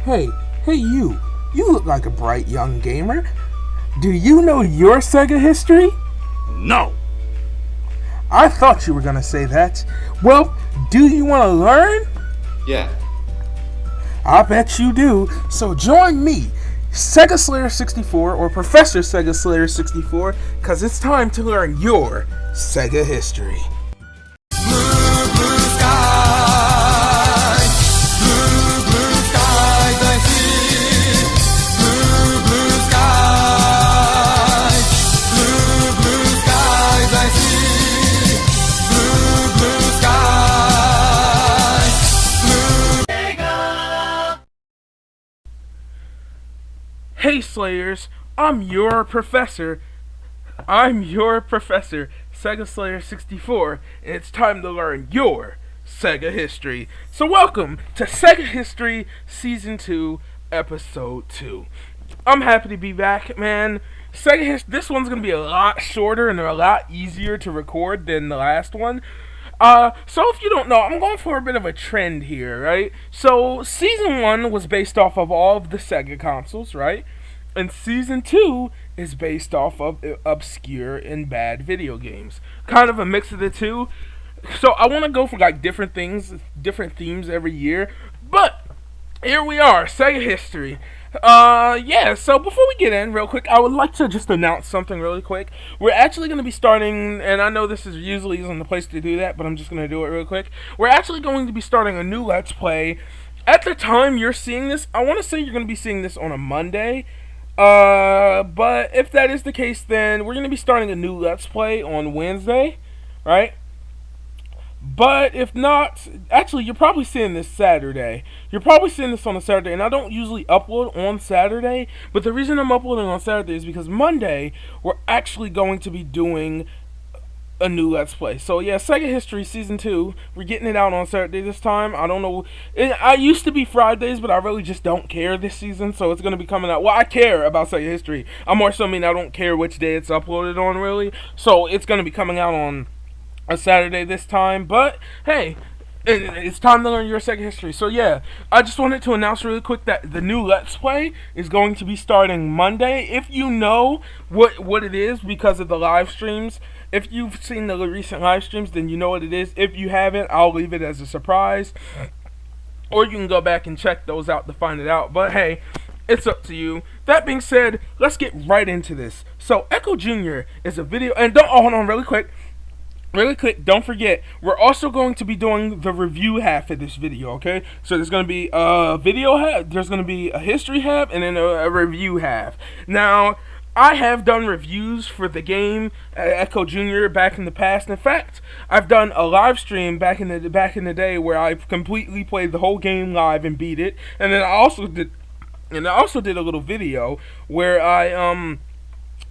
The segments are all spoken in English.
Hey, you. You look like a bright young gamer. Do you know your Sega history? No. I thought you were gonna say that. Well, do you want to learn? Yeah. I bet you do. So join me, Sega Slayer 64 or Professor Sega Slayer 64, cause it's time to learn your Sega history. Hey Slayers, I'm your professor, Sega Slayer 64, and it's time to learn your Sega history. So welcome to Sega History Season 2, Episode 2. I'm happy to be back, man. This one's going to be a lot shorter and a lot easier to record than the last one. So if you don't know, I'm going for a bit of a trend here, right? So, Season 1 was based off of all of the Sega consoles, right? And Season 2 is based off of obscure and bad video games. Kind of a mix of the two. So, I want to go for, like, different things, different themes every year. But, here we are, Sega history. So before we get in real quick, I would like to just announce something really quick. We're actually going to be starting, and I know this is usually isn't the place to do that, but I'm just going to do it real quick. We're actually going to be starting a new Let's Play. At the time you're seeing this, I want to say you're going to be seeing this on a Monday. But if that is the case, then we're going to be starting a new Let's Play on Wednesday, right? But if not, actually, you're probably seeing this Saturday. You're probably seeing this on a Saturday, and I don't usually upload on Saturday, but the reason I'm uploading on Saturday is because Monday, we're actually going to be doing a new Let's Play. So yeah, Sega History Season 2, we're getting it out on Saturday this time. I don't know, I used to be Fridays, but I really just don't care this season, so it's going to be coming out. Well, I care about Sega History. I more so mean I don't care which day it's uploaded on, really. So it's going to be coming out on a Saturday this time, but hey, it's time to learn your Sega history. So yeah, I just wanted to announce really quick that the new Let's Play is going to be starting Monday. If you know what it is because of the live streams, if you've seen the recent live streams, then you know what it is. If you haven't, I'll leave it as a surprise, or you can go back and check those out to find it out. But hey, it's up to you. That being said, let's get right into this. So Ecco Jr. is a video, and hold on really quick, don't forget, we're also going to be doing the review half of this video, okay? So there's going to be a video half, there's going to be a history half, and then a review half. Now, I have done reviews for the game Ecco Jr. back in the past. In fact, I've done a live stream back in the day where I completely played the whole game live and beat it. And then I also did a little video where I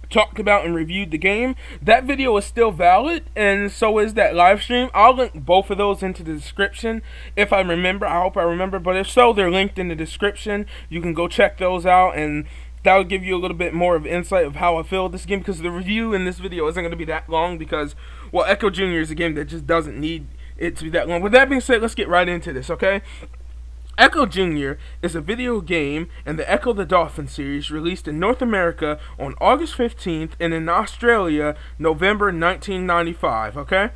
talked about and reviewed the game. That video is still valid, and so is that live stream. I'll link both of those into the description if I remember. I hope I remember, but if so, they're linked in the description. You can go check those out, and that'll give you a little bit more of insight of how I feel with this game, because the review in this video isn't going to be that long because, well, Ecco Jr. is a game that just doesn't need it to be that long. With that being said, let's get right into this, okay? Ecco Jr. is a video game in the Ecco the Dolphin series released in North America on August 15th and in Australia November 1995, okay?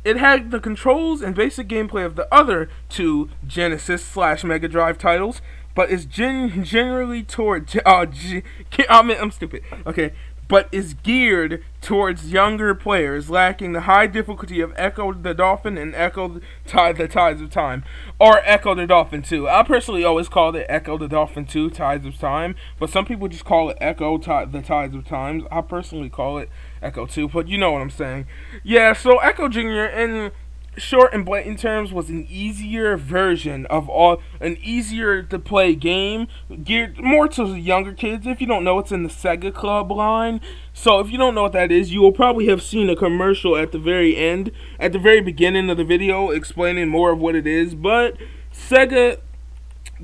It had the controls and basic gameplay of the other two Genesis/Mega Drive titles, but is generally toward I'm stupid. Okay, but is geared towards younger players, lacking the high difficulty of Ecco the Dolphin and Ecco the Tides of Time, or Ecco the Dolphin 2. I personally always called it Ecco the Dolphin 2 Tides of Time, but some people just call it Ecco the Tides of Time. I personally call it Ecco 2, but you know what I'm saying. Yeah, so Ecco Jr. in short and blatant terms was an easier version of an easier to play game geared more to younger kids. If you don't know, it's in the Sega Club line. So if you don't know what that is, you will probably have seen a commercial at the very beginning of the video explaining more of what it is. But the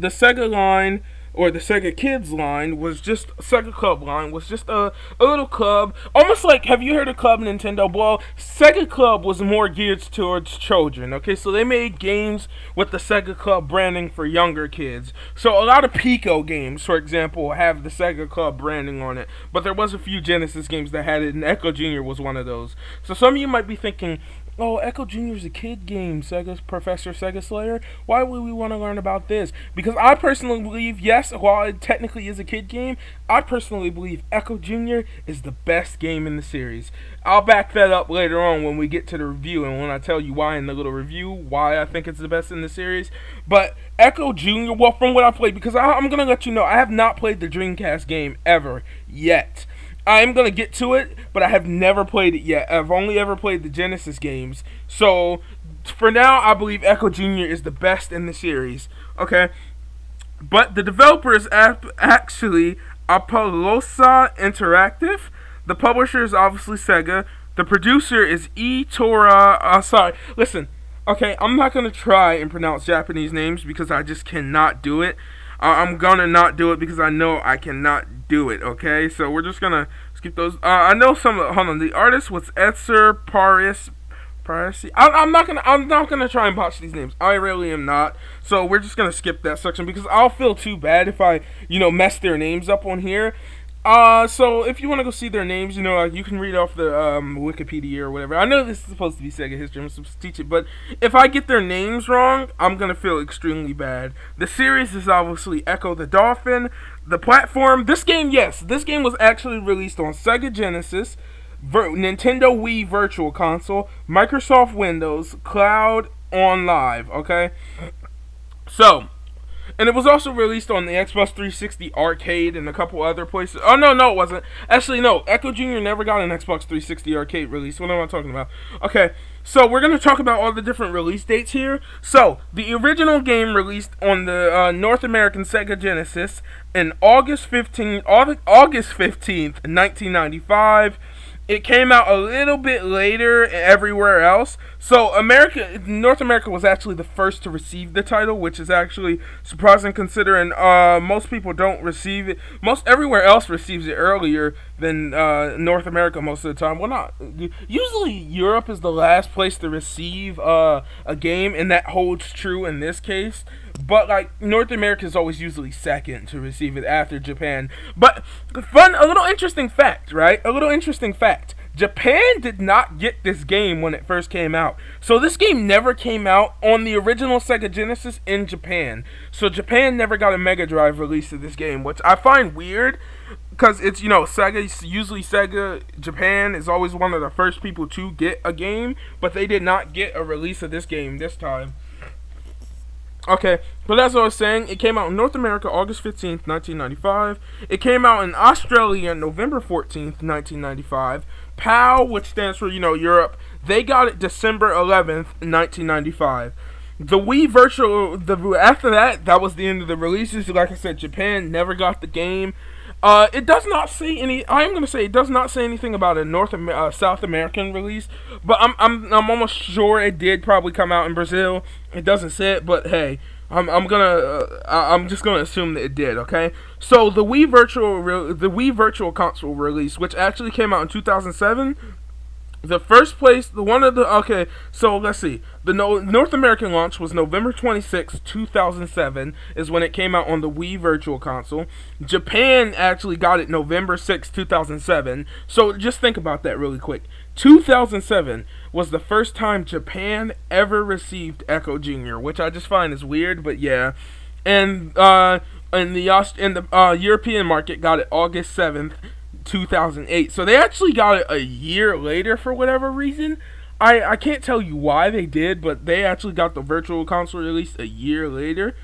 Sega line, or the Sega Kids line was just Sega Club line was just a little club, almost like, have you heard of Club Nintendo? Well, Sega Club was more geared towards children. Okay, so they made games with the Sega Club branding for younger kids. So a lot of Pico games, for example, have the Sega Club branding on it, but there was a few Genesis games that had it, and Ecco Jr. was one of those. So some of you might be thinking, oh, Ecco Jr. is a kid game, Sega's Professor Sega Slayer. Why would we want to learn about this? Because I personally believe, yes, while it technically is a kid game, I personally believe Ecco Jr. is the best game in the series. I'll back that up later on when we get to the review and when I tell you why in the little review, why I think it's the best in the series. But Ecco Jr., well, from what I played, because I'm going to let you know, I have not played the Dreamcast game ever yet. I am going to get to it, but I have never played it yet. I've only ever played the Genesis games. So, for now, I believe Ecco Jr. is the best in the series. Okay? But the developer is actually Appaloosa Interactive. The publisher is obviously Sega. The producer is listen. Okay, I'm not going to try and pronounce Japanese names because I just cannot do it. I'm gonna not do it because I know I cannot do it, okay? So we're just gonna skip those. I know some, hold on, the artist was Etzer Paris. I'm not gonna try and botch these names. I really am not. So we're just gonna skip that section because I'll feel too bad if I, mess their names up on here. So if you want to go see their names, you can read off the Wikipedia or whatever. I know this is supposed to be Sega history, I'm supposed to teach it, but if I get their names wrong, I'm gonna feel extremely bad. The series is obviously Ecco the Dolphin. The platform, this game was actually released on Sega Genesis, Nintendo Wii Virtual Console, Microsoft Windows, Cloud, on Live, okay? So, and it was also released on the Xbox 360 Arcade and a couple other places. Oh, no, it wasn't. Actually, no. Ecco Jr. never got an Xbox 360 Arcade release. What am I talking about? Okay, so we're going to talk about all the different release dates here. So, the original game released on the North American Sega Genesis in August 15th, 1995. It came out a little bit later everywhere else. So North America was actually the first to receive the title, which is actually surprising considering most people don't receive it. Everywhere else receives it earlier than North America most of the time. Well, not usually Europe is the last place to receive a game, and that holds true in this case. But North America is always usually second to receive it after Japan. But a little interesting fact, right? A little interesting fact. Japan did not get this game when it first came out. So this game never came out on the original Sega Genesis in Japan. So Japan never got a Mega Drive release of this game, which I find weird. Because it's, Sega, Japan is always one of the first people to get a game. But they did not get a release of this game this time. Okay, but as I was saying, it came out in North America August 15th, 1995. It came out in Australia November 14th, 1995. PAL, which stands for, Europe, they got it December 11th, 1995. The Wii Virtual, after that was the end of the releases. Like I said, Japan never got the game. It does not say it does not say anything about a South American release, but I'm almost sure it did probably come out in Brazil. It doesn't say it, but hey, I'm just gonna assume that it did. Okay, so the Wii Virtual Console release, which actually came out in 2007. The first place, so let's see. The North American launch was November 26, 2007, is when it came out on the Wii Virtual Console. Japan actually got it November 6, 2007. So just think about that really quick. 2007 was the first time Japan ever received Ecco Jr., which I just find is weird, but yeah. And the European market got it August 7th. 2008. So they actually got it a year later for whatever reason. I can't tell you why they did, but they actually got the Virtual Console released a year later.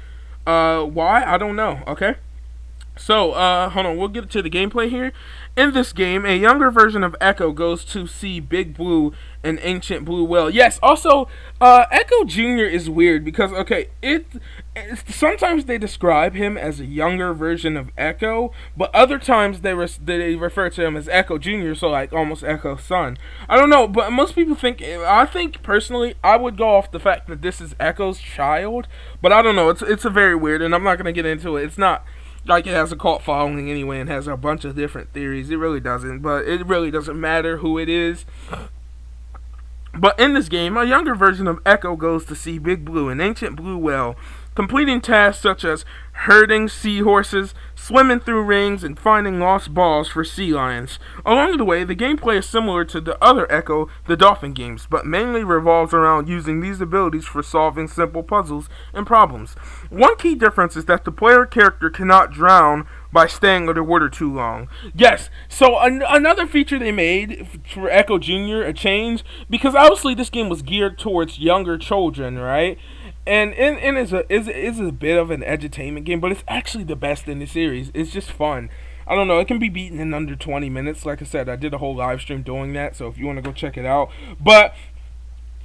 Why? I don't know. Okay. So, hold on, we'll get to the gameplay here. In this game, a younger version of Ecco goes to see Big Blue, an ancient blue whale. Yes, also, Ecco Jr. is weird because, sometimes they describe him as a younger version of Ecco, but other times they refer to him as Ecco Jr., so almost Ecco's son. I don't know, but most people I think personally, I would go off the fact that this is Ecco's child, but I don't know, it's a very weird, and I'm not going to get into it. like it has a cult following anyway and has a bunch of different theories. It really doesn't, but it really doesn't matter who it is. But in this game, a younger version of Ecco goes to see Big Blue, an ancient blue whale, completing tasks such as herding seahorses, swimming through rings, and finding lost balls for sea lions. Along the way, the gameplay is similar to the other Ecco, the Dolphin games, but mainly revolves around using these abilities for solving simple puzzles and problems. One key difference is that the player character cannot drown by staying underwater too long. Yes, so another feature they made for Ecco Jr., a change, because obviously this game was geared towards younger children, right? And is a bit of an edutainment game, but it's actually the best in the series. It's just fun. I don't know, it can be beaten in under 20 minutes. Like I said, I did a whole live stream doing that, so if you want to go check it out. But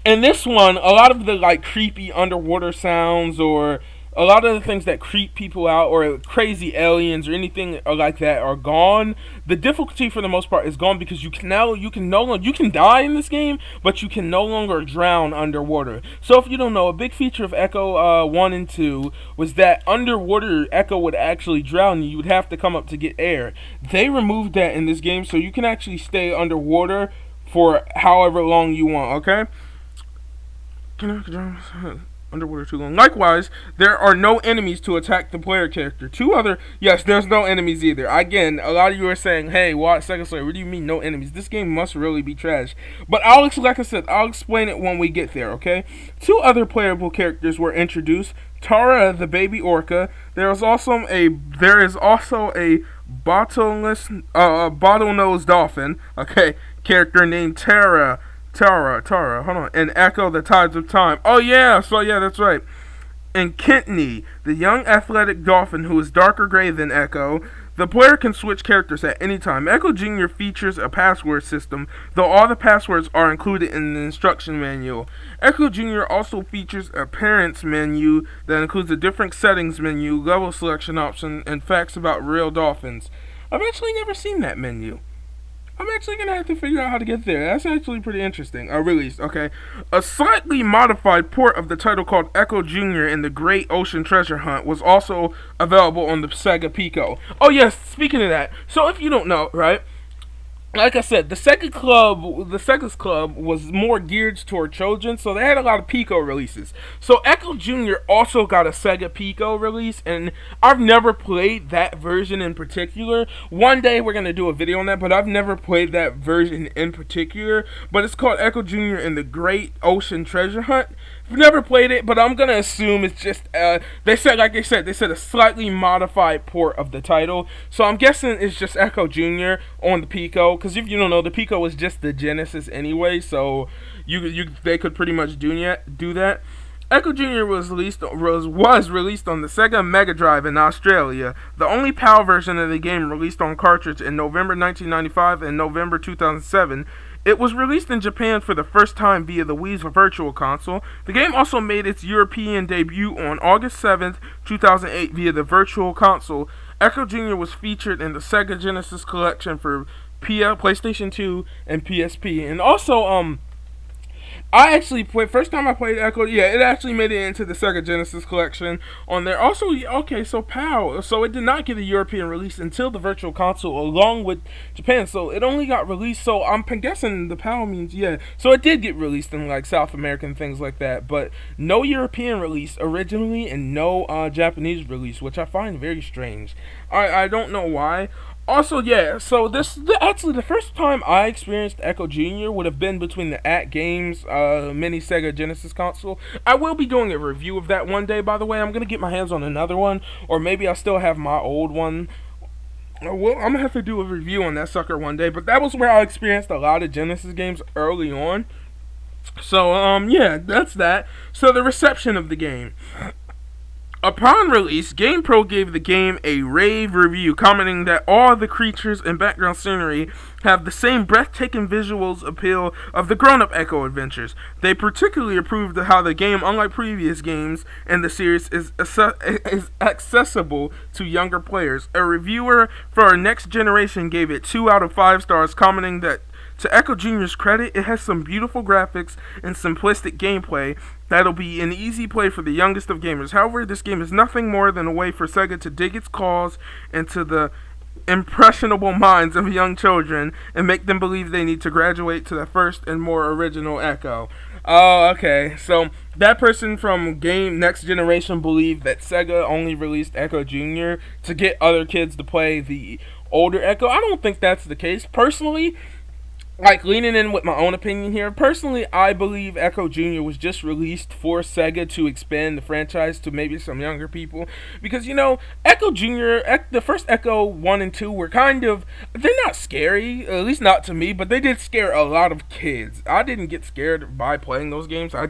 in this one, a lot of the like creepy underwater sounds or a lot of the things that creep people out or crazy aliens or anything like that are gone. The difficulty for the most part is gone because you can die in this game, but you can no longer drown underwater. So if you don't know, a big feature of Ecco 1 and 2 was that underwater Ecco would actually drown you. You would have to come up to get air. They removed that in this game, so you can actually stay underwater for however long you want, okay? Underwater too long. Likewise, there are no enemies to attack the player character. Yes, there's no enemies either. Again, a lot of you are saying, hey, what, Sega Slayer, what do you mean no enemies? This game must really be trash. But like I said, I'll explain it when we get there, okay? 2 other playable characters were introduced. Tara, the baby orca. There is also a bottlenose dolphin, okay, character named Tara, hold on. And Ecco, the Tides of Time. Oh, yeah, that's right. And Kintney, the young athletic dolphin who is darker gray than Ecco. The player can switch characters at any time. Ecco Jr. features a password system, though all the passwords are included in the instruction manual. Ecco Jr. also features a parents menu that includes a different settings menu, level selection option, and facts about real dolphins. I've actually never seen that menu. I'm actually going to have to figure out how to get there. That's actually pretty interesting. Released, okay. A slightly modified port of the title called Ecco Jr. in the Great Ocean Treasure Hunt was also available on the Sega Pico. Oh yes, speaking of that, so if you don't know, right, like I said, the Sega's Club was more geared toward children, so they had a lot of Pico releases. So Ecco Jr. also got a Sega Pico release, and I've never played that version in particular. One day we're going to do a video on that, but I've never played that version in particular. But it's called Ecco Jr. in the Great Ocean Treasure Hunt. I've never played it, but I'm going to assume it's just, they said a slightly modified port of the title. So I'm guessing it's just Ecco Jr. on the Pico, because if you don't know, the Pico was just the Genesis anyway, so they could pretty much do that. Ecco Jr. was released on the Sega Mega Drive in Australia, the only PAL version of the game released on cartridge in November 1995 and November 2007. It was released in Japan for the first time via the Wii Virtual Console. The game also made its European debut on August 7th, 2008 via the Virtual Console. Ecco Jr. was featured in the Sega Genesis Collection for PlayStation 2 and PSP. And also, I actually played, first time I played Ecco, it actually made it into the Sega Genesis Collection on there. Also, okay, so PAL, so it did not get a European release until the Virtual Console along with Japan, so it only got released, so I'm guessing the PAL means, so it did get released in like South American things like that, but no European release originally and no Japanese release, which I find very strange. I don't know why. Also, so actually the first time I experienced Ecco Jr. would have been between the At Games mini Sega Genesis console. I will be doing a review of that one day, by the way. I'm going to get my hands on another one, or maybe I'll still have my old one. Well, I'm going to have to do a review on that sucker one day, but that was where I experienced a lot of Genesis games early on. So, that's that. So, the reception of the game. Upon release, GamePro gave the game a rave review, commenting that all the creatures and background scenery have the same breathtaking visuals appeal of the grown-up Ecco adventures. They particularly approved of how the game, unlike previous games in the series, is accessible to younger players. A reviewer for our Next Generation gave it 2 out of 5 stars, commenting that To Ecco Jr.'s credit, it has some beautiful graphics and simplistic gameplay that'll be an easy play for the youngest of gamers. However, this game is nothing more than a way for Sega to dig its claws into the impressionable minds of young children and make them believe they need to graduate to the first and more original Ecco. Oh, okay. So that person from Game Next Generation believed that Sega only released Ecco Jr. to get other kids to play the older Ecco. I don't think that's the case. Personally, like leaning in with my own opinion here, personally, I believe Ecco Jr. was just released for Sega to expand the franchise to maybe some younger people. Because, Ecco Jr., the first Ecco 1 and 2 were they're not scary, at least not to me, but they did scare a lot of kids. I didn't get scared by playing those games. I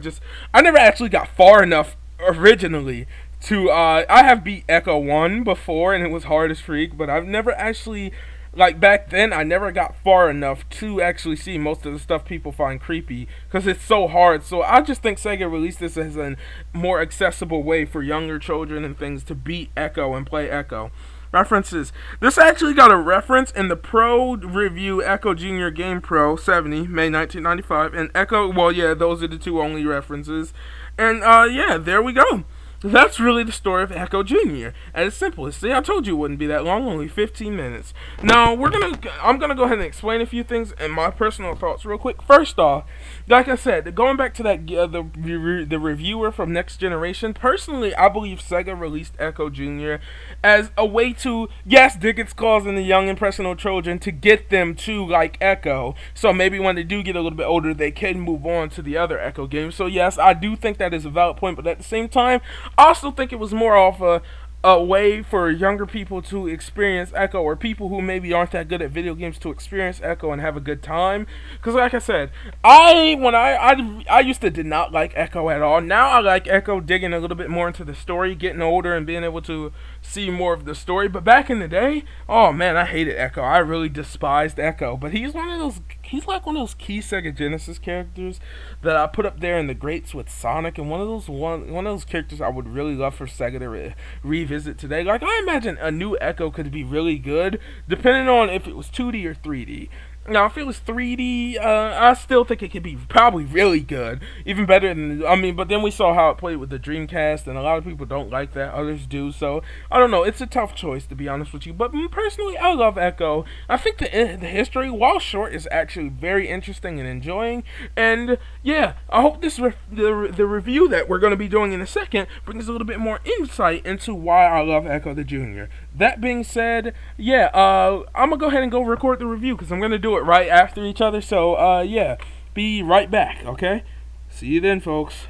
never actually got far enough originally to, I have beat Ecco 1 before, and it was hard as freak, but I've never actually, like back then, I never got far enough to actually see most of the stuff people find creepy because it's so hard. So I just think Sega released this as a more accessible way for younger children and things to beat Ecco and play Ecco. References. This actually got a reference in the Pro Review Ecco Jr. Game Pro 70, May 1995, and Ecco, well, yeah, those are the two only references. And, yeah, there we go. That's really the story of Ecco Jr. At its simplest. See, I told you it wouldn't be that long, only 15 minutes. Now, I'm gonna go ahead and explain a few things and my personal thoughts real quick. First off, like I said, going back to that the reviewer from Next Generation, personally, I believe Sega released Ecco Jr. as a way to, yes, dig its claws in the young impressionable children to get them to like Ecco. So maybe when they do get a little bit older, they can move on to the other Ecco games. So yes, I do think that is a valid point, but at the same time, I also think it was more of a way for younger people to experience Ecco, or people who maybe aren't that good at video games to experience Ecco and have a good time. Because like I said, I used to did not like Ecco at all. Now I like Ecco, digging a little bit more into the story, getting older and being able to see more of the story. But back in the day, oh man, I hated Ecco. I really despised Ecco. But he's like one of those key Sega Genesis characters that I put up there in the greats with Sonic, and one of those characters I would really love for Sega to revisit today. Like, I imagine a new Ecco could be really good, depending on if it was 2D or 3D. Now, if it was 3D, I still think it could be probably really good, even better than, but then we saw how it played with the Dreamcast, and a lot of people don't like that, others do, so, I don't know, it's a tough choice, to be honest with you, but personally, I love Ecco. I think the history, while short, is actually very interesting and enjoying, and, yeah, I hope the review that we're going to be doing in a second brings a little bit more insight into why I love Ecco the Jr. That being said, yeah, I'm going to go ahead and go record the review, because I'm going to do it right after each other, so yeah, be right back, okay? See you then, folks.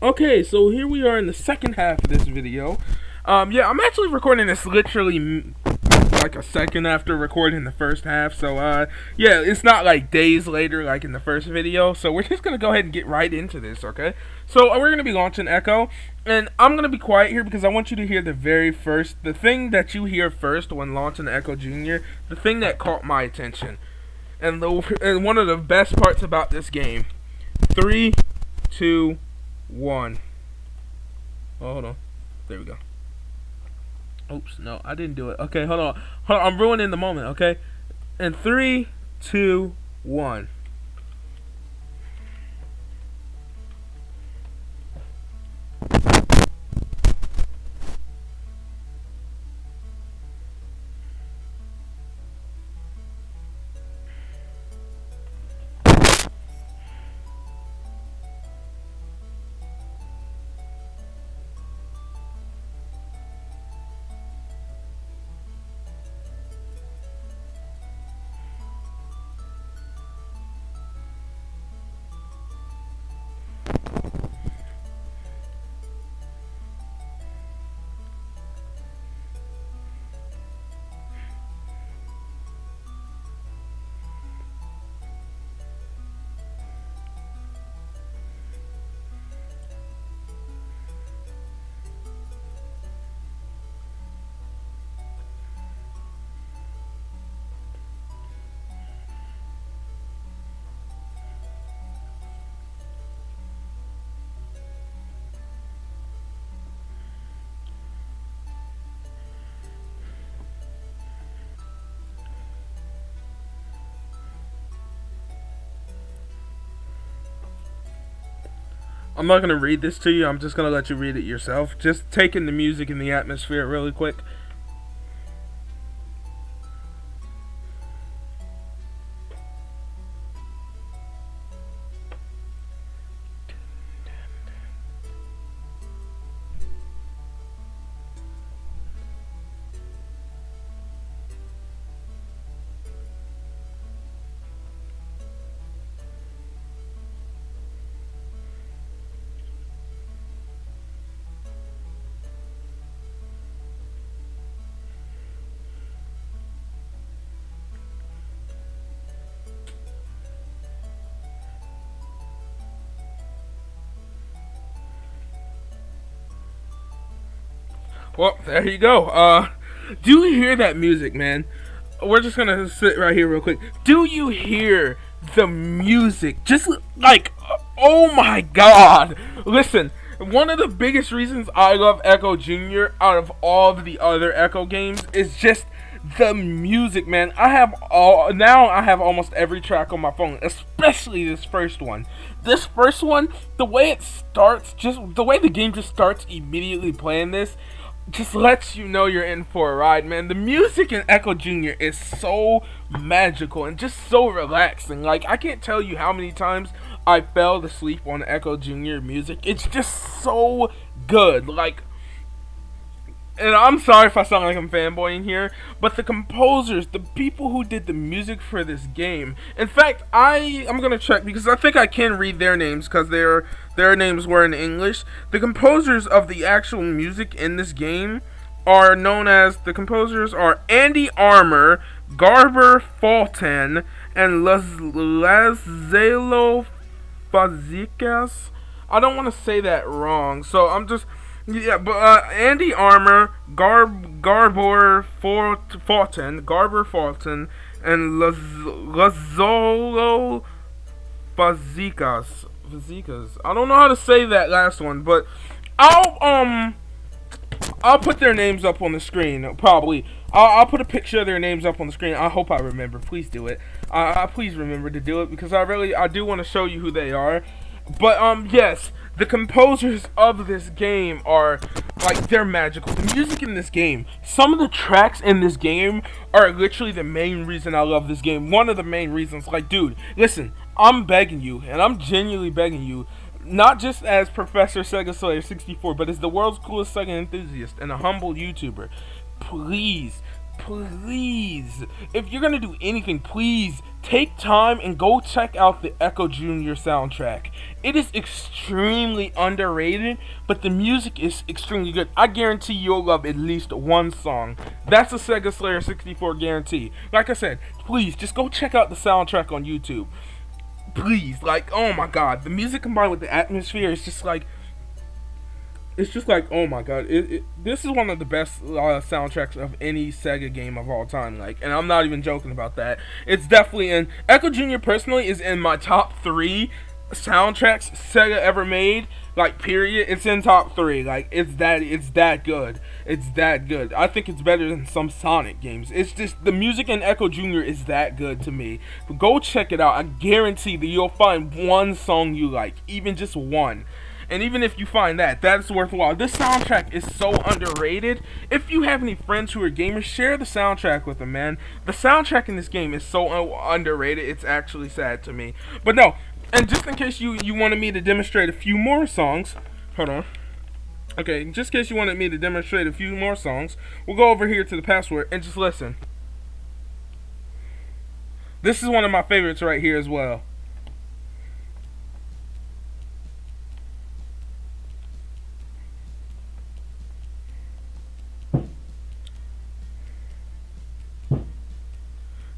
Okay, so here we are in the second half of this video. Yeah, I'm actually recording this literally like a second after recording the first half, so yeah, it's not like days later like in the first video, so we're just gonna go ahead and get right into this, okay? So we're gonna be launching Ecco, and I'm gonna be quiet here because I want you to hear the thing that you hear first when launching Ecco Jr., the thing that caught my attention, and one of the best parts about this game. 3, 2, 1. Oh, hold on. There we go. Oops, no, I didn't do it. Okay, hold on. I'm ruining the moment, okay? In 3, 2, 1. I'm not gonna read this to you. I'm just gonna let you read it yourself. Just take in the music and the atmosphere really quick. Well, there you go. Do you hear that music, man? We're just gonna sit right here real quick. Do you hear the music? Just like, oh my god! Listen, one of the biggest reasons I love Ecco Jr. out of all of the other Ecco games is just the music, man. I have almost every track on my phone, especially this first one. This first one, the way it starts, just the way the game just starts immediately playing this, just lets you know you're in for a ride, man. The music in Ecco Jr. is so magical and just so relaxing. Like, I can't tell you how many times I fell asleep on Ecco Jr. music. It's just so good. Like, and I'm sorry if I sound like I'm fanboying here, but the composers, the people who did the music for this game, in fact, I'm gonna check because I think I can read their names because their names were in English. The composers of the actual music in this game are known as, the composers are Andy Armour, Garber Fulton, and Lazelo Fazekas. I don't want to say that wrong, so I'm just... Yeah, but Andy Armour, Garber Fulton, and Lazolo Fazekas. I don't know how to say that last one, but I'll put their names up on the screen. Probably, I'll put a picture of their names up on the screen. I hope I remember. Please do it. Please remember to do it because I do want to show you who they are. But yes. The composers of this game are, like, they're magical. The music in this game, some of the tracks in this game are literally the main reason I love this game. One of the main reasons. Like, dude, listen, I'm begging you, and I'm genuinely begging you, not just as Professor Sega Slayer 64, but as the world's coolest Sega enthusiast and a humble YouTuber, please, if you're gonna do anything, please take time and go check out the Ecco Jr. soundtrack. It is extremely underrated, but the music is extremely good. I guarantee you'll love at least one song. That's a Sega Slayer 64 guarantee. Like I said, please just go check out the soundtrack on YouTube. Please, like, oh my god, the music combined with the atmosphere is just like, it's just like, oh my god, this is one of the best soundtracks of any Sega game of all time, like, and I'm not even joking about that. It's definitely in, Ecco Jr. personally is in my top 3 soundtracks Sega ever made, like, period. It's in top 3, like, it's that good. It's that good. I think it's better than some Sonic games. It's just, the music in Ecco Jr. is that good to me. But go check it out. I guarantee that you'll find one song you like, even just one. And even if you find that, that's worthwhile. This soundtrack is so underrated. If you have any friends who are gamers, share the soundtrack with them, man. The soundtrack in this game is so underrated, it's actually sad to me. But no, and just in case you wanted me to demonstrate a few more songs, hold on. Okay, just in case you wanted me to demonstrate a few more songs, we'll go over here to the password and just listen. This is one of my favorites right here as well.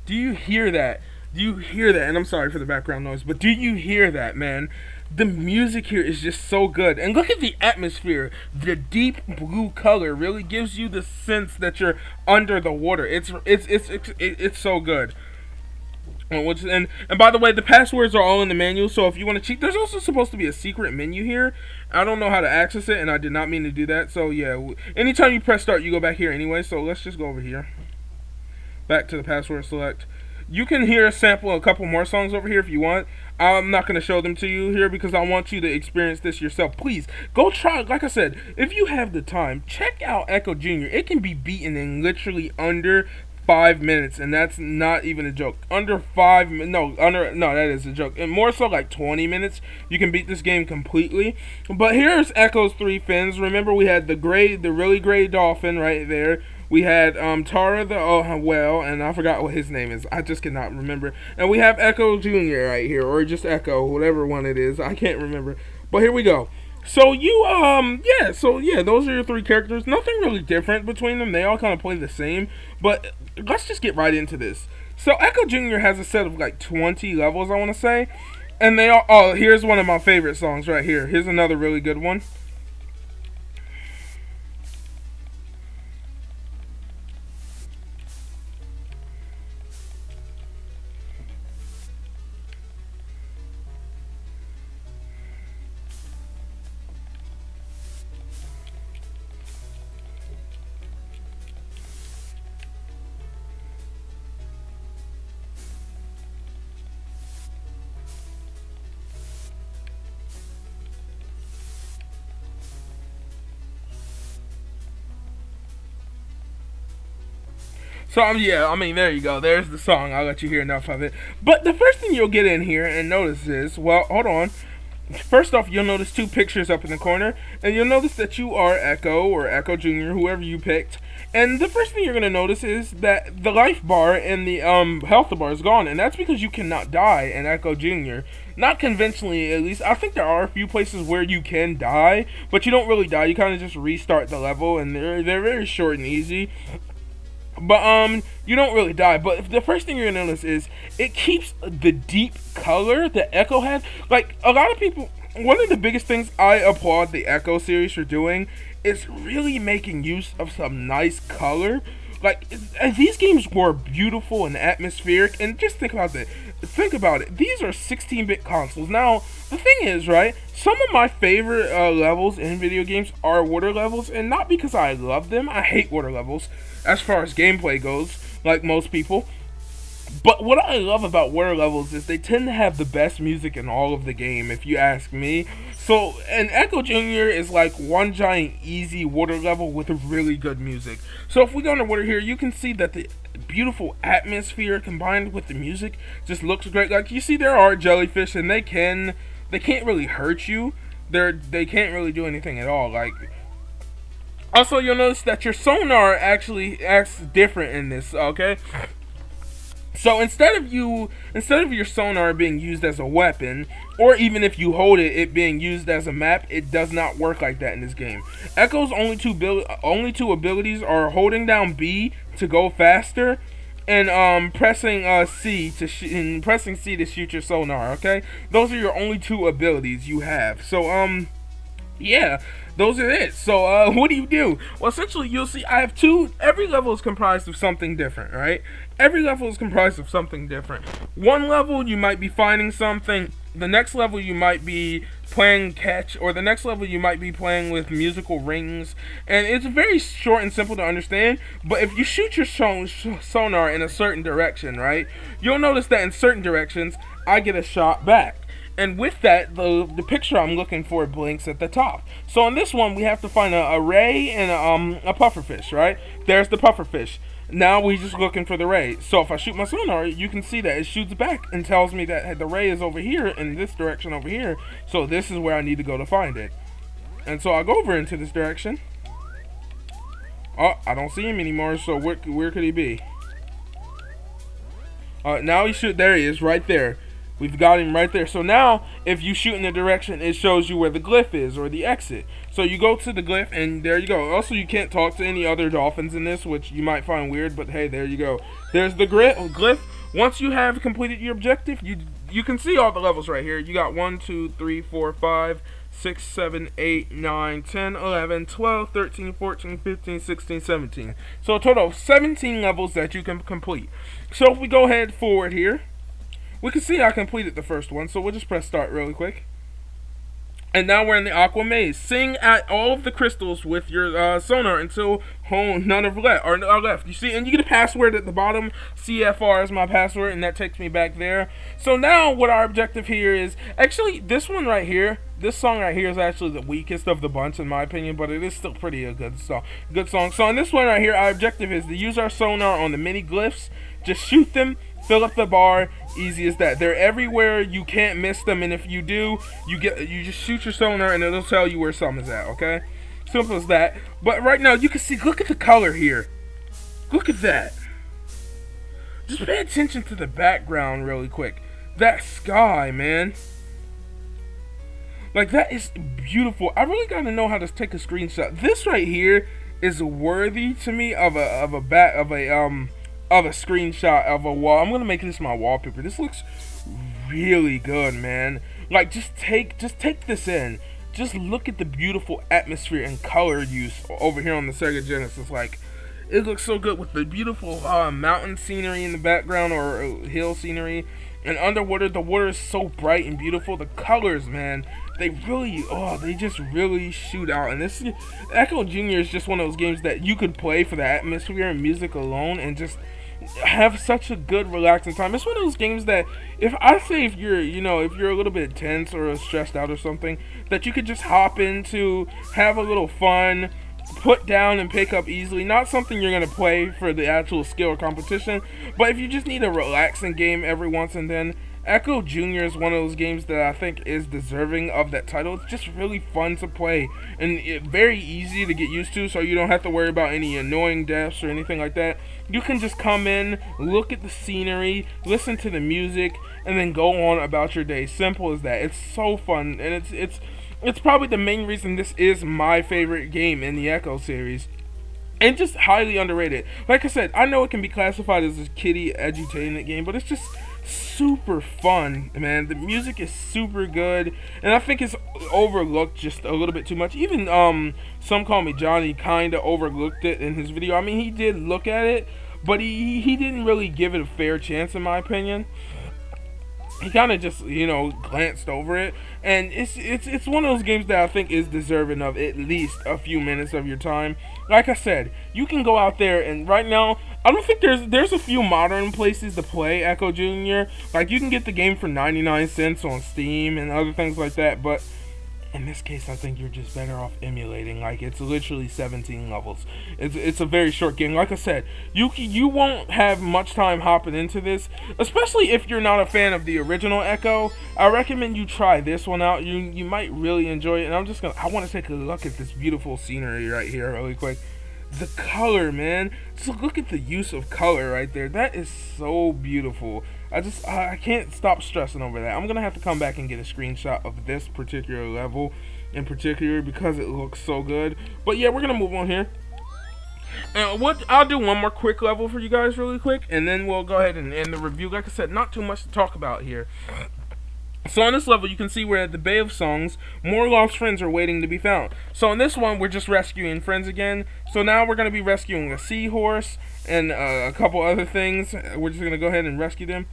Do you hear that? Do you hear that? And I'm sorry for the background noise, but do you hear that, man? The music here is just so good. And look at the atmosphere. The deep blue color really gives you the sense that you're under the water. It's so good. And by the way, the passwords are all in the manual, so if you want to cheat, there's also supposed to be a secret menu here. I don't know how to access it, and I did not mean to do that. So yeah, anytime you press start, you go back here anyway. So let's just go over here. Back to the password select. You can hear a sample a couple more songs over here if you want. I'm not going to show them to you here because I want you to experience this yourself. Please, go try, like I said, if you have the time, check out Ecco Jr. It can be beaten in literally under 5 minutes, and that's not even a joke. Under 5, no, that is a joke. And more so like 20 minutes, you can beat this game completely. But here's Ecco's 3 fins. Remember, we had the really gray dolphin right there. We had Tara the whale, and I forgot what his name is. I just cannot remember. And we have Ecco Jr. right here, or just Ecco, whatever one it is. I can't remember. But here we go. So those are your 3 characters. Nothing really different between them. They all kind of play the same. But let's just get right into this. So Ecco Jr. has a set of like 20 levels, I want to say. And they all, here's one of my favorite songs right here. Here's another really good one. So, there you go. There's the song. I'll let you hear enough of it. But the first thing you'll get in here and notice is, well, hold on. First off, you'll notice 2 pictures up in the corner, and you'll notice that you are Ecco, or Ecco Jr., whoever you picked. And the first thing you're going to notice is that the life bar and the health bar is gone, and that's because you cannot die in Ecco Jr. Not conventionally, at least. I think there are a few places where you can die, but you don't really die. You kind of just restart the level, and they're very short and easy. But, you don't really die. But the first thing you're going to notice is it keeps the deep color that Ecco had. Like, a lot of people, one of the biggest things I applaud the Ecco series for doing is really making use of some nice color. Like, these games were beautiful and atmospheric, and just think about that. Think about it. These are 16-bit consoles. Now, the thing is, right, some of my favorite levels in video games are water levels, and not because I love them. I hate water levels as far as gameplay goes, like most people. But what I love about water levels is they tend to have the best music in all of the game, if you ask me. So, and Ecco Jr. is like one giant easy water level with really good music. So if we go underwater here, you can see that the beautiful atmosphere combined with the music just looks great. Like, you see, there are jellyfish, and they can't really hurt you. They can't really do anything at all. Like, also, you'll notice that your sonar actually acts different in this, okay? So instead of your sonar being used as a weapon, or even if you hold it, it being used as a map, it does not work like that in this game. Ecco's only two abilities are holding down B to go faster, and pressing C to shoot your sonar. Okay, those are your only 2 abilities you have. So yeah, those are it. So, what do? Well, essentially, you'll see I have 2. Every level is comprised of something different, right? Every level is comprised of something different. One level, you might be finding something. The next level, you might be playing catch, or the next level, you might be playing with musical rings. And it's very short and simple to understand, but if you shoot your sonar in a certain direction, right, you'll notice that in certain directions, I get a shot back. And with that, the picture I'm looking for blinks at the top. So on this one, we have to find a ray and a pufferfish, right? There's the pufferfish. Now we're just looking for the ray. So if I shoot my sonar, you can see that it shoots back and tells me that the ray is over here in this direction over here. So this is where I need to go to find it. And so I go over into this direction. Oh, I don't see him anymore. So where could he be? Now there he is, right there. We've got him right there. So now, if you shoot in the direction, it shows you where the glyph is, or the exit. So you go to the glyph, and there you go. Also, you can't talk to any other dolphins in this, which you might find weird, but hey, there you go. There's the glyph. Once you have completed your objective, you can see all the levels right here. You got 1, 2, 3, 4, 5, 6, 7, 8, 9, 10, 11, 12, 13, 14, 15, 16, 17. So a total of 17 levels that you can complete. So if we go ahead forward here, we can see I completed the first one, so we'll just press start really quick. And now we're in the Aquamaze. Sing at all of the crystals with your sonar until none are left. You see, and you get a password at the bottom. CFR is my password, and that takes me back there. So now what our objective here is, actually, this one right here, this song right here is actually the weakest of the bunch in my opinion, but it is still pretty a good song. So on this one right here, our objective is to use our sonar on the mini glyphs. Just shoot them, fill up the bar, easy as that. They're everywhere, you can't miss them, and if you do, you just shoot your sonar and it'll tell you where something's at, okay? Simple as that. But right now, you can see, look at the color here. Look at that. Just pay attention to the background really quick. That sky, man. Like, that is beautiful. I really gotta know how to take a screenshot. This right here is worthy to me of a screenshot of a wall. I'm gonna make this my wallpaper. This looks really good, man. Like, just take this in. Just look at the beautiful atmosphere and color use over here on the Sega Genesis. Like, it looks so good with the beautiful mountain scenery in the background, or hill scenery. And underwater, the water is so bright and beautiful. The colors, man, they just really shoot out. And this Ecco Jr. is just one of those games that you could play for the atmosphere and music alone and just have such a good relaxing time. It's one of those games that if you're a little bit tense or stressed out or something, that you could just hop into, have a little fun, put down and pick up easily. Not something you're going to play for the actual skill or competition, but if you just need a relaxing game every once and then, Ecco Jr. is one of those games that I think is deserving of that title. It's just really fun to play and very easy to get used to, so you don't have to worry about any annoying deaths or anything like that. You can just come in, look at the scenery, listen to the music, and then go on about your day. Simple as that. It's so fun, and it's probably the main reason this is my favorite game in the Ecco series. And just highly underrated. Like I said, I know it can be classified as a kiddie edutainment game, but it's just super fun, man. The music is super good, and I think it's overlooked just a little bit too much. Even Some Call Me Johnny kind of overlooked it in his video. I mean, he did look at it, but he didn't really give it a fair chance, in my opinion. He kind of just, glanced over it, and it's one of those games that I think is deserving of at least a few minutes of your time. Like I said, you can go out there, and right now, I don't think there's a few modern places to play Ecco Jr. Like, you can get the game for 99 cents on Steam and other things like that, but in this case, I think you're just better off emulating. Like, it's literally 17 levels. It's a very short game. Like I said, you won't have much time hopping into this, especially if you're not a fan of the original Ecco. I recommend you try this one out. You might really enjoy it. And I want to take a look at this beautiful scenery right here really quick. The color, man. Just look at the use of color right there. That is so beautiful. I can't stop stressing over that. I'm going to have to come back and get a screenshot of this particular level in particular because it looks so good. But yeah, we're going to move on here. And I'll do one more quick level for you guys really quick, and then we'll go ahead and end the review. Like I said, not too much to talk about here. So on this level, you can see we're at the Bay of Songs. More lost friends are waiting to be found. So on this one, we're just rescuing friends again. So now we're going to be rescuing a seahorse and a couple other things. We're just going to go ahead and rescue them.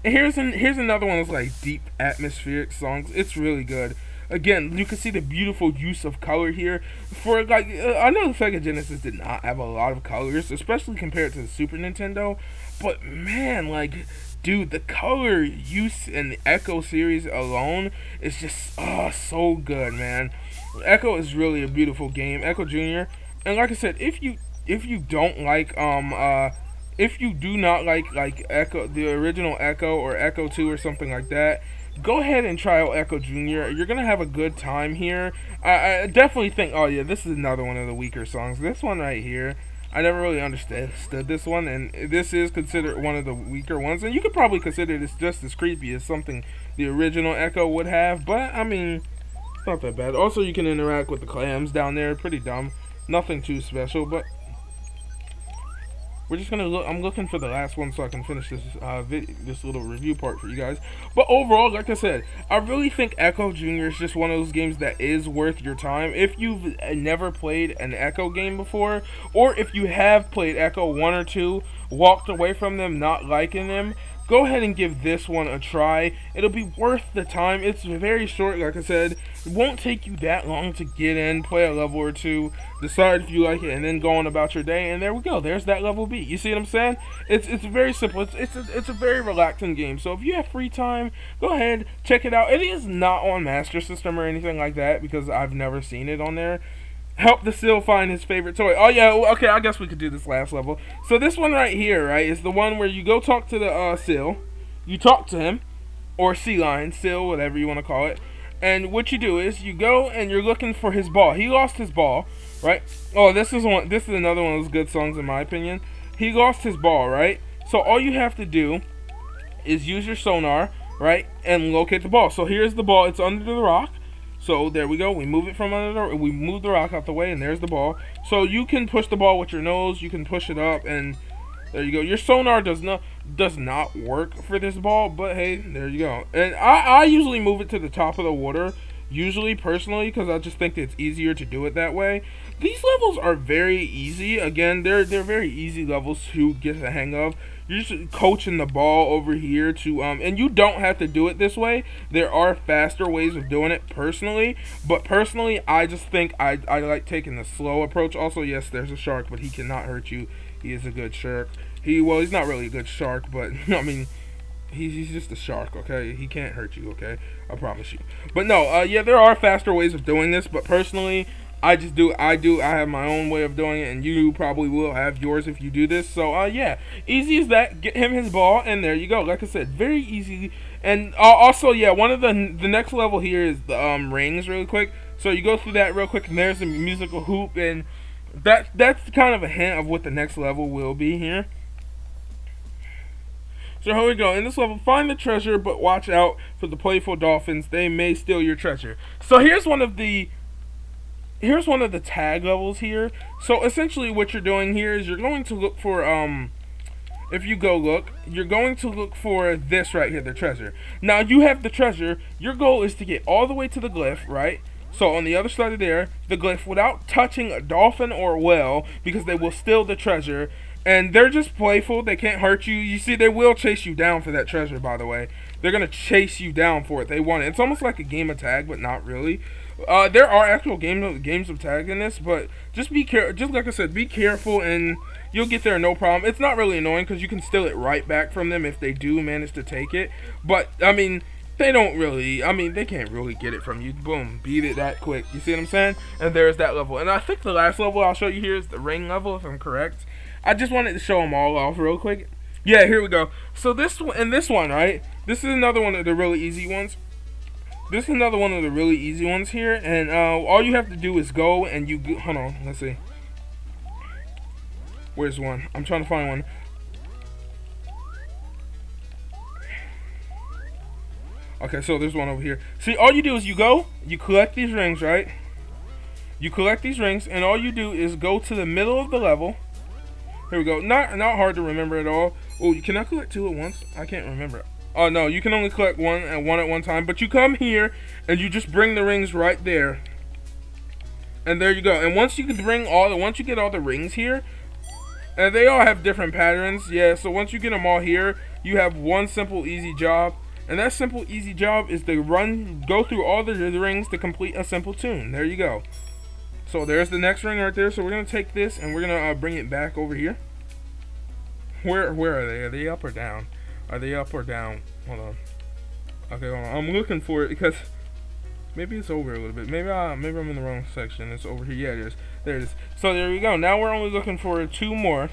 And here's another one of those like deep atmospheric songs. It's really good. Again, you can see the beautiful use of color here. For like, I know the Sega Genesis did not have a lot of colors, especially compared to the Super Nintendo. But man, like, dude, the color use in the Ecco series alone is just so good, man. Ecco is really a beautiful game, Ecco Jr. And like I said, if you don't like if you do not like Ecco, the original Ecco or Ecco 2 or something like that, go ahead and try out Ecco Jr. You're gonna have a good time here. I definitely think, oh yeah, this is another one of the weaker songs. This one right here, I never really understood this one, and this is considered one of the weaker ones. And you could probably consider this just as creepy as something the original Ecco would have, but I mean, it's not that bad. Also, you can interact with the clams down there. Pretty dumb. Nothing too special, but we're just gonna look. I'm looking for the last one so I can finish this this little review part for you guys. But overall, like I said, I really think Ecco Jr. is just one of those games that is worth your time. If you've never played an Ecco game before, or if you have played Ecco 1 or 2, walked away from them not liking them, go ahead and give this one a try. It'll be worth the time. It's very short, like I said. It won't take you that long to get in, play a level or two, decide if you like it, and then go on about your day. And there we go. There's that level beat. You see what I'm saying? It's very simple. It's a very relaxing game. So if you have free time, go ahead, check it out. It is not on Master System or anything like that because I've never seen it on there. Help the Seal find his favorite toy. Oh yeah, okay, I guess we could do this last level. So this one right here, right, is the one where you go talk to the Seal. You talk to him, or Sea Lion, Seal, whatever you want to call it. And what you do is you go and you're looking for his ball. He lost his ball, right? Oh, this is another one of those good songs in my opinion. He lost his ball, right? So all you have to do is use your sonar, right, and locate the ball. So here's the ball. It's under the rock. So there we go. We move it from under we move the rock out the way, and there's the ball. So you can push the ball with your nose. You can push it up, and there you go. Your sonar does not work for this ball, but hey, there you go. And I usually move it to the top of the water, usually personally, because I just think it's easier to do it that way. These levels are very easy. Again, they're very easy levels to get the hang of. You're just coaching the ball over here to and you don't have to do it this way. There are faster ways of doing it personally, but personally I just think I like taking the slow approach. Also, yes, there's a shark, but he cannot hurt you. He is a good shark. He's not really a good shark, but I mean, he's just a shark, okay? He can't hurt you, okay? I promise you. But no, yeah, there are faster ways of doing this, but personally, I have my own way of doing it, and you probably will have yours if you do this. So, yeah, easy as that. Get him his ball, and there you go. Like I said, very easy. And also, yeah, one of the next level here is the rings, really quick. So you go through that real quick, and there's a musical hoop, and that's kind of a hint of what the next level will be here. So here we go. In this level, find the treasure, but watch out for the playful dolphins. They may steal your treasure. So here's one of the tag levels here. So essentially what you're doing here is you're going to look for, if you go look, you're going to look for this right here, the treasure. Now you have the treasure. Your goal is to get all the way to the glyph, right? So on the other side of there, the glyph, without touching a dolphin or a whale, because they will steal the treasure. And they're just playful. They can't hurt you. You see, they will chase you down for that treasure, by the way. They're going to chase you down for it. They want it. It's almost like a game of tag, but not really. There are actual games of tag in this, but just be careful. Just like I said, be careful, and you'll get there no problem. It's not really annoying because you can steal it right back from them if they do manage to take it. But, I mean, they can't really get it from you. Boom, beat it that quick. You see what I'm saying? And there's that level. And I think the last level I'll show you here is the ring level, if I'm correct. I just wanted to show them all off real quick. Yeah, here we go. So this one, right? This is another one of the really easy ones. This is another one of the really easy ones here. And all you have to do is go and hold on, let's see. Where's one? I'm trying to find one. Okay, so there's one over here. See, all you do is you go, you collect these rings, right? You collect these rings, and all you do is go to the middle of the level. Here we go. Not hard to remember at all. Oh, can I collect two at once? I can't remember. Oh no, you can only collect one at one time. But you come here and you just bring the rings right there. And there you go. And once you get all the rings here, and they all have different patterns. Yeah, so once you get them all here, you have one simple easy job. And that simple easy job is to go through all the rings to complete a simple tune. There you go. So there's the next ring right there. So we're going to take this and we're going to bring it back over here. Where are they? Are they up or down? Are they up or down? Hold on. Okay, hold on. I'm looking for it because maybe it's over a little bit. Maybe I'm in the wrong section. It's over here. Yeah, it is. There it is. So there we go. Now we're only looking for three more.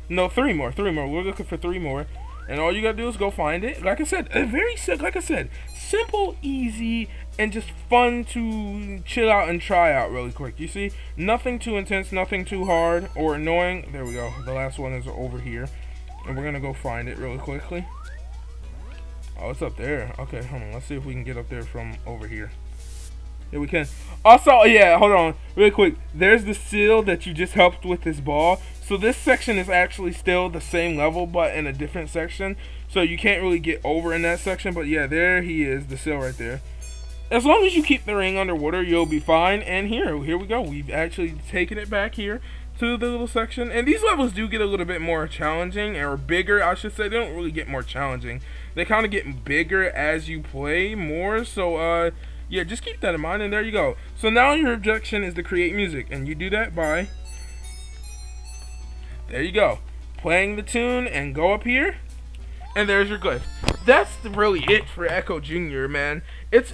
We're looking for three more. And all you gotta do is go find it. Like I said, simple, easy, and just fun to chill out and try out really quick. You see, nothing too intense, nothing too hard or annoying. There we go. The last one is over here, and we're gonna go find it really quickly. Oh, it's up there. Okay, hold on. Let's see if we can get up there from over here. Yeah, we can. Also, yeah, hold on, really quick. There's the seal that you just helped with this ball. So this section is actually still the same level, but in a different section. So you can't really get over in that section. But yeah, there he is, the seal right there. As long as you keep the ring underwater, you'll be fine. And here we go. We've actually taken it back here to the little section. And these levels do get a little bit more challenging, or bigger, I should say. They don't really get more challenging. They kind of get bigger as you play more. So, yeah, just keep that in mind. And there you go. So now your objection is to create music. And you do that by, there you go, playing the tune, and go up here. And there's your glyph. That's really it for Ecco Jr., man. It's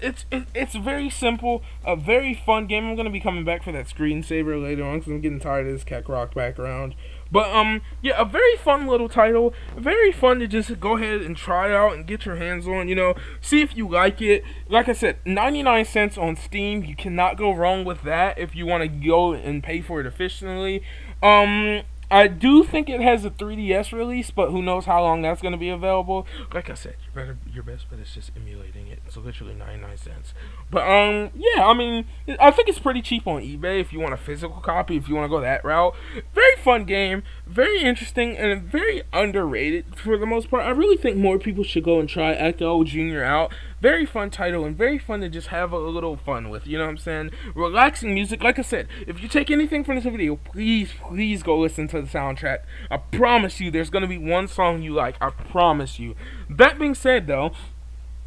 very simple, a very fun game. I'm gonna be coming back for that screensaver later on because I'm getting tired of this Cat Rock background. But yeah, a very fun little title. Very fun to just go ahead and try out and get your hands on. You know, see if you like it. Like I said, 99 cents on Steam. You cannot go wrong with that if you want to go and pay for it efficiently. I do think it has a 3DS release, but who knows how long that's going to be available. Like I said, your best bet is just emulating it. It's literally 99 cents. But, yeah, I mean, I think it's pretty cheap on eBay if you want a physical copy, if you want to go that route. Very fun game, very interesting, and very underrated for the most part. I really think more people should go and try Ecco Jr. out. Very fun title, and very fun to just have a little fun with, you know what I'm saying? Relaxing music. Like I said, if you take anything from this video, please go listen to the soundtrack. I promise you there's going to be one song you like. I promise you. That being said, though,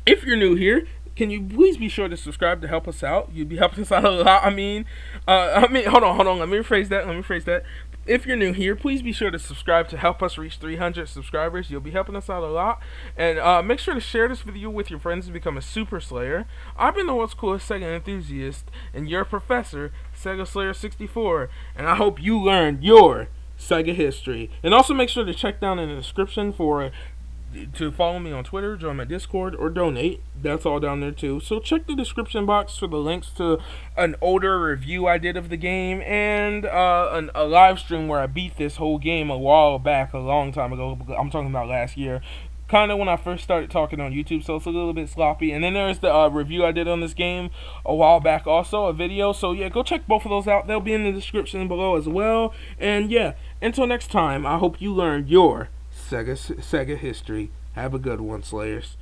if you're new here, can you please be sure to subscribe to help us out? You'd be helping us out a lot. I mean, hold on. Let me rephrase that. If you're new here, please be sure to subscribe to help us reach 300 subscribers. You'll be helping us out a lot. And make sure to share this video with your friends and become a Super Slayer. I've been the world's coolest Sega enthusiast, and your professor, Sega Slayer 64. And I hope you learned your Sega history. And also make sure to check down in the description to follow me on Twitter, join my Discord, or donate. That's all down there too. So check the description box for the links to an older review I did of the game, and a live stream where I beat this whole game a while back, a long time ago. I'm talking about last year, kind of when I first started talking on YouTube, so it's a little bit sloppy. And then there's the review I did on this game a while back, also a video. So yeah, go check both of those out. They'll be in the description below as well. And yeah, until next time, I hope you learned your Sega history. Have a good one, Slayers.